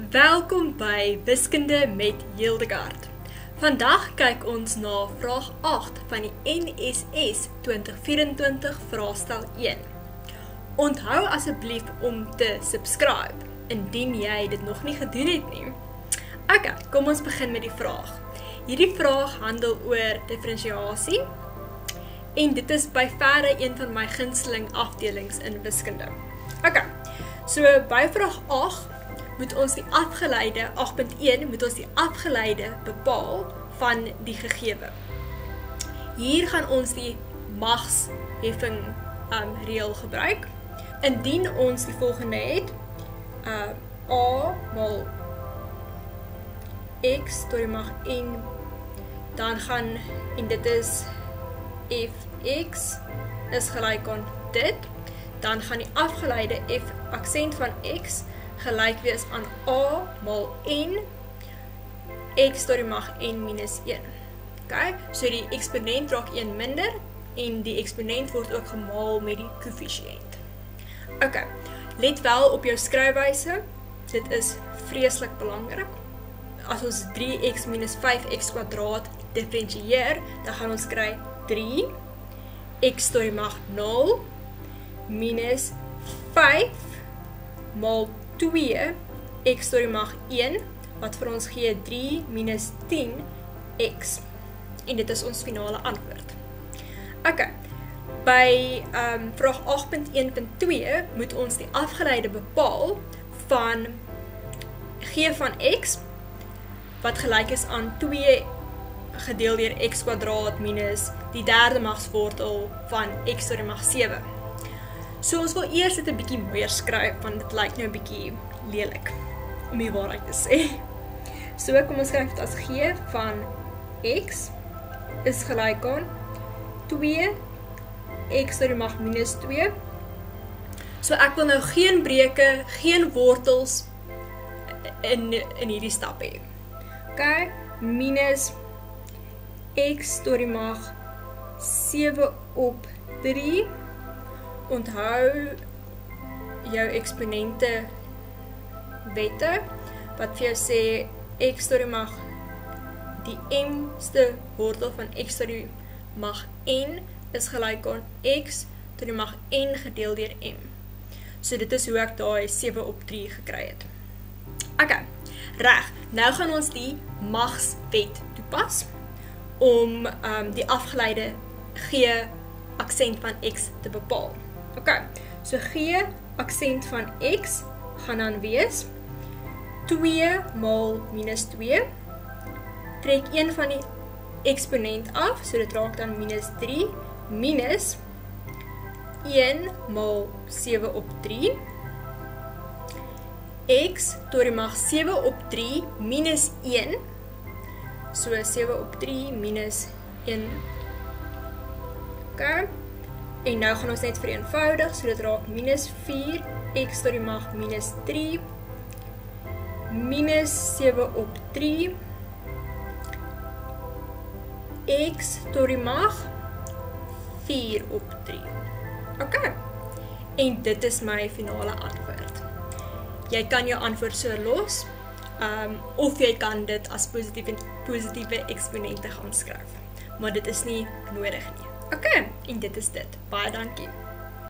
Welkom by Wiskunde met Hildegard. Vandag kyk ons na vraag 8 van die NSS 2024 vraestel 1. Onthou asseblief om te subscribe, indien jy dit nog nie gedoen het nie. Ok, kom ons begin met die vraag. Hierdie vraag handel oor differentiasie, en dit is by verre een van my gunsteling afdelings in wiskunde. Ok, so by vraag 8, moet ons die afgeleide, 8.1, moet ons die afgeleide bepaal van die gegewe. Hier gaan ons die magsheffing reël gebruik. Indien ons die volgende het, a mal x tot die mag n, dan gaan, en dit is fx is gelyk aan dit, dan gaan die afgeleide f aksent van x gelyk wees aan a mal n, x tot die mag n minus 1. Okay? So die eksponent raak 1 minder, en die eksponent word ook gemaal met die koëffisiënt. Okay, let wel op jou skryfwyse, dit is vreeslik belangrik. As ons 3x minus 5x kwadraat differentieer, dan gaan ons kry 3, x tot die mag 0, minus 5, mal 2, x tot die mag 1, wat vir ons gee 3 minus 10, x. En dit is ons finale antwoord. Ok, by vraag 8.1.2 moet ons die afgeleide bepaal van g van x, wat gelyk is aan 2 gedeel deur x kwadraat minus die derde magswortel van x tot die mag 7. So ons wil eers dit 'n bietjie mooier skryf, want dit lyk nou 'n bietjie lelik, om die waarheid te sê. So kom ons skryf dit as g van x is gelyk aan 2 x tot die mag minus 2. So ek wil nou geen breuke, geen wortels in hierdie stap hê. Okay, minus x tot die mag 7 op 3. Onthou jou eksponente wette, wat vir jou sê x tot die mag, die mste wortel van x tot die mag n is gelyk aan x tot die mag n gedeel deur m. So dit is hoe ek daai 7 op 3 gekry het. Ok, reg, nou gaan ons die magswet toepas, om die afgeleide g aksent van x te bepaal. Ok, so g aksent van x gaan dan wees 2 mal minus 2, trek 1 van die eksponent af, so dit raak dan minus 3, minus 1 mal 7 op 3, x tot die mag 7 op 3 minus 1, so 7 op 3 minus 1, ok, en nou gaan ons net vereenvoudig, so dit raak minus 4, x tot die mag minus 3, minus 7 op 3, x tot die mag 4 op 3. Ok, en dit is my finale antwoord. Jy kan jou antwoord so los, of jy kan dit as positiewe eksponente gaan skryf, maar dit is nie nodig nie. Ok, en dit is dit. Baie dankie.